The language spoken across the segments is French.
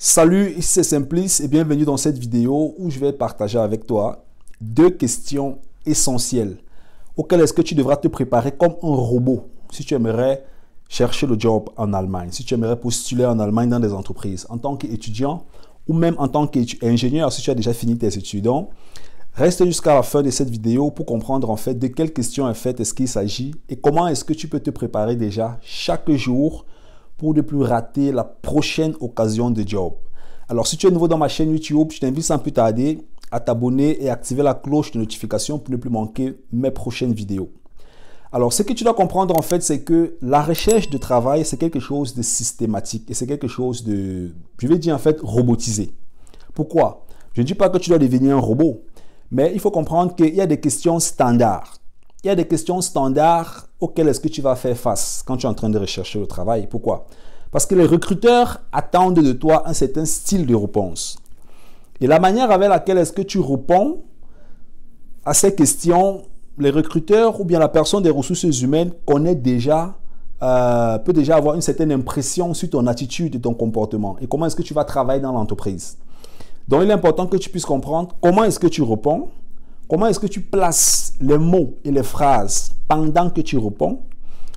Salut, ici c'est Simplice et bienvenue dans cette vidéo où je vais partager avec toi deux questions essentielles auxquelles est-ce que tu devras te préparer comme un robot si tu aimerais chercher le job en Allemagne, si tu aimerais postuler en Allemagne dans des entreprises en tant qu'étudiant ou même en tant qu'ingénieur si tu as déjà fini tes études. Donc, reste jusqu'à la fin de cette vidéo pour comprendre en fait de quelles questions en fait est-ce qu'il s'agit et comment est-ce que tu peux te préparer déjà chaque jour pour ne plus rater la prochaine occasion de job. Alors, si tu es nouveau dans ma chaîne YouTube, je t'invite sans plus tarder à t'abonner et activer la cloche de notification pour ne plus manquer mes prochaines vidéos. Alors, ce que tu dois comprendre en fait, c'est que la recherche de travail, c'est quelque chose de systématique et c'est quelque chose de, je vais dire en fait, robotisé. Pourquoi? Je ne dis pas que tu dois devenir un robot, mais il faut comprendre qu'il y a des questions standards. Il y a des questions standards auxquelles est-ce que tu vas faire face quand tu es en train de rechercher le travail. Pourquoi? Parce que les recruteurs attendent de toi un certain style de réponse. Et la manière avec laquelle est-ce que tu réponds à ces questions, les recruteurs ou bien la personne des ressources humaines connaît déjà, peut déjà avoir une certaine impression sur ton attitude et ton comportement et comment est-ce que tu vas travailler dans l'entreprise. Donc, il est important que tu puisses comprendre comment est-ce que tu réponds. Comment est-ce que tu places les mots et les phrases pendant que tu réponds?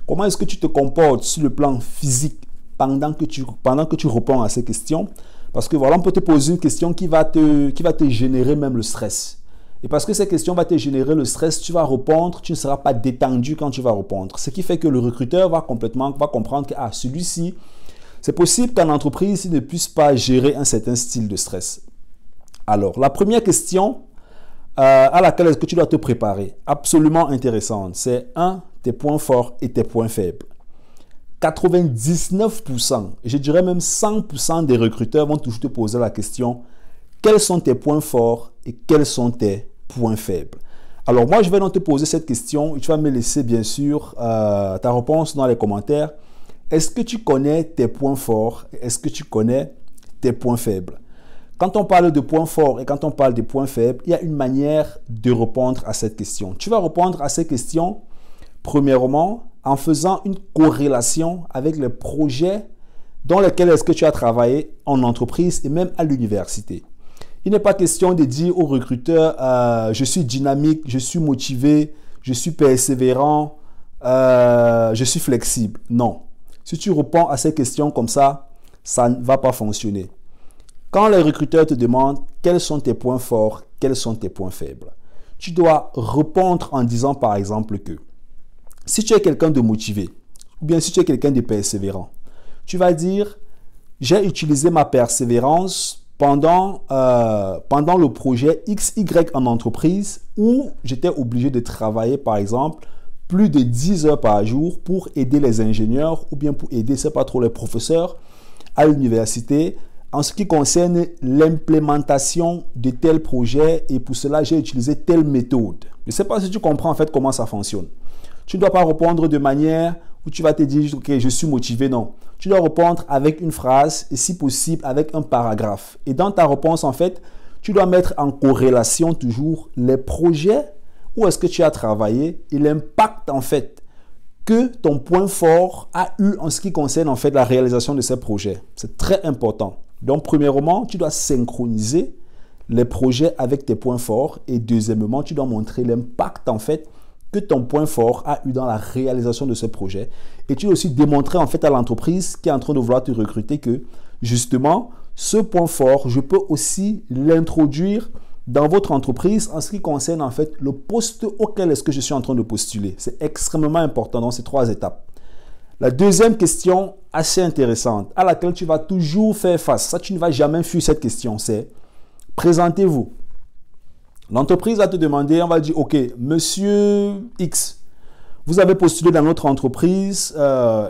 Comment est-ce que tu te comportes sur le plan physique pendant que tu réponds à ces questions? Parce que voilà, on peut te poser une question qui va te générer même le stress. Et parce que ces questions vont te générer le stress, tu vas répondre, tu ne seras pas détendu quand tu vas répondre. Ce qui fait que le recruteur va comprendre que celui-ci, c'est possible qu'en entreprise, il ne puisse pas gérer un certain style de stress. Alors, la première question à laquelle est-ce que tu dois te préparer, absolument intéressante, c'est tes points forts et tes points faibles. 99%, je dirais même 100% des recruteurs vont toujours te poser la question, quels sont tes points forts et quels sont tes points faibles? Alors moi, je vais donc te poser cette question et tu vas me laisser bien sûr ta réponse dans les commentaires. Est-ce que tu connais tes points forts et est-ce que tu connais tes points faibles? Quand on parle de points forts et quand on parle de points faibles, il y a une manière de répondre à cette question. Tu vas répondre à ces questions, premièrement, en faisant une corrélation avec les projets dans lesquels est-ce que tu as travaillé en entreprise et même à l'université. Il n'est pas question de dire aux recruteurs, je suis dynamique, je suis motivé, je suis persévérant, je suis flexible. Non. Si tu réponds à ces questions comme ça ne va pas fonctionner. Quand les recruteurs te demandent quels sont tes points forts, quels sont tes points faibles, tu dois répondre en disant par exemple que si tu es quelqu'un de motivé ou bien si tu es quelqu'un de persévérant, tu vas dire j'ai utilisé ma persévérance pendant le projet XY en entreprise où j'étais obligé de travailler par exemple plus de 10 heures par jour pour aider les ingénieurs ou bien pour aider, c'est pas trop les professeurs à l'université en ce qui concerne l'implémentation de tel projet et pour cela, j'ai utilisé telle méthode. Je ne sais pas si tu comprends en fait comment ça fonctionne. Tu ne dois pas répondre de manière où tu vas te dire, ok, je suis motivé, non. Tu dois répondre avec une phrase et si possible avec un paragraphe. Et dans ta réponse, en fait, tu dois mettre en corrélation toujours les projets où est-ce que tu as travaillé et l'impact en fait que ton point fort a eu en ce qui concerne en fait la réalisation de ces projets. C'est très important. Donc, premièrement, tu dois synchroniser les projets avec tes points forts et deuxièmement, tu dois montrer l'impact en fait que ton point fort a eu dans la réalisation de ce projet. Et tu dois aussi démontrer en fait à l'entreprise qui est en train de vouloir te recruter que justement, ce point fort, je peux aussi l'introduire dans votre entreprise en ce qui concerne en fait le poste auquel est-ce que je suis en train de postuler. C'est extrêmement important dans ces 3 étapes. La deuxième question assez intéressante à laquelle tu vas toujours faire face, ça tu ne vas jamais fuir cette question, c'est présentez-vous. L'entreprise va te demander, on va dire, ok, monsieur X, vous avez postulé dans notre entreprise,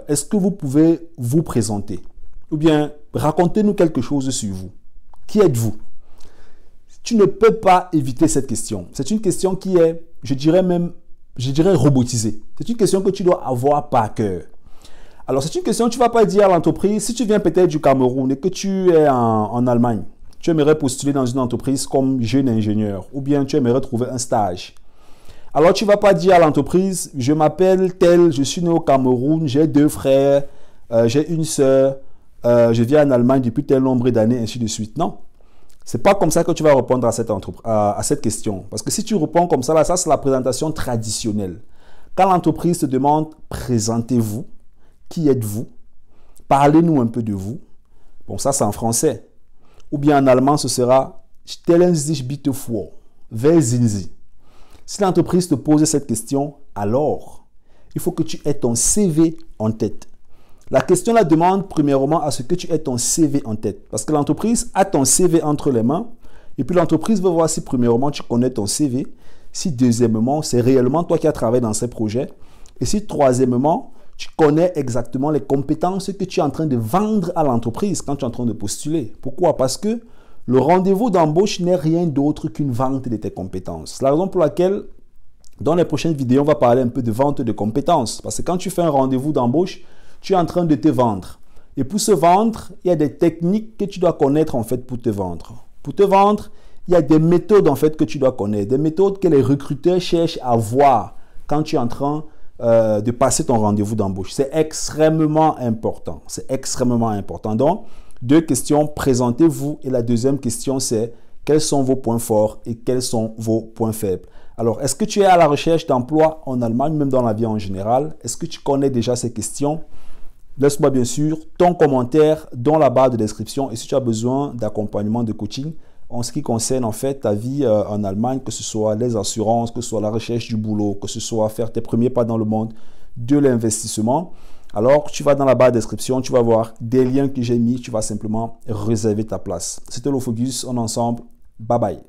est-ce que vous pouvez vous présenter? Ou bien, racontez-nous quelque chose sur vous. Qui êtes-vous? Tu ne peux pas éviter cette question. C'est une question qui est, je dirais robotisée. C'est une question que tu dois avoir par cœur. Alors, c'est une question que tu ne vas pas dire à l'entreprise. Si tu viens peut-être du Cameroun et que tu es en Allemagne, tu aimerais postuler dans une entreprise comme jeune ingénieur ou bien tu aimerais trouver un stage. Alors, tu ne vas pas dire à l'entreprise, je m'appelle tel, je suis né au Cameroun, j'ai 2 frères, j'ai une sœur, je vis en Allemagne depuis tel nombre d'années, ainsi de suite. Non. C'est pas comme ça que tu vas répondre à cette question. Parce que si tu réponds comme ça, là, ça c'est la présentation traditionnelle. Quand l'entreprise te demande « Présentez-vous », qui êtes-vous? Parlez-nous un peu de vous. Bon, ça c'est en français. Ou bien en allemand, ce sera « Stellen Sie sich bitte vor ». Wer sind Sie? Si l'entreprise te pose cette question, alors, il faut que tu aies ton CV en tête. La question la demande premièrement à ce que tu aies ton CV en tête. Parce que l'entreprise a ton CV entre les mains. Et puis l'entreprise veut voir si premièrement tu connais ton CV. Si deuxièmement, c'est réellement toi qui as travaillé dans ces projets. Et si troisièmement, tu connais exactement les compétences que tu es en train de vendre à l'entreprise quand tu es en train de postuler. Pourquoi? Parce que le rendez-vous d'embauche n'est rien d'autre qu'une vente de tes compétences. C'est la raison pour laquelle, dans les prochaines vidéos, on va parler un peu de vente de compétences. Parce que quand tu fais un rendez-vous d'embauche, tu es en train de te vendre. Et pour se vendre, il y a des techniques que tu dois connaître en fait pour te vendre. Pour te vendre, il y a des méthodes en fait que tu dois connaître. Des méthodes que les recruteurs cherchent à voir quand tu es en train de passer ton rendez-vous d'embauche. C'est extrêmement important. C'est extrêmement important. Donc, 2 questions, présentez-vous. Et la deuxième question, c'est quels sont vos points forts et quels sont vos points faibles. Alors, est-ce que tu es à la recherche d'emploi en Allemagne, même dans la vie en général? Est-ce que tu connais déjà ces questions? Laisse-moi bien sûr ton commentaire dans la barre de description. Et si tu as besoin d'accompagnement, de coaching, en ce qui concerne en fait ta vie en Allemagne, que ce soit les assurances, que ce soit la recherche du boulot, que ce soit faire tes premiers pas dans le monde de l'investissement, alors tu vas dans la barre de description, tu vas voir des liens que j'ai mis, tu vas simplement réserver ta place. C'était le focus, on est ensemble, bye bye.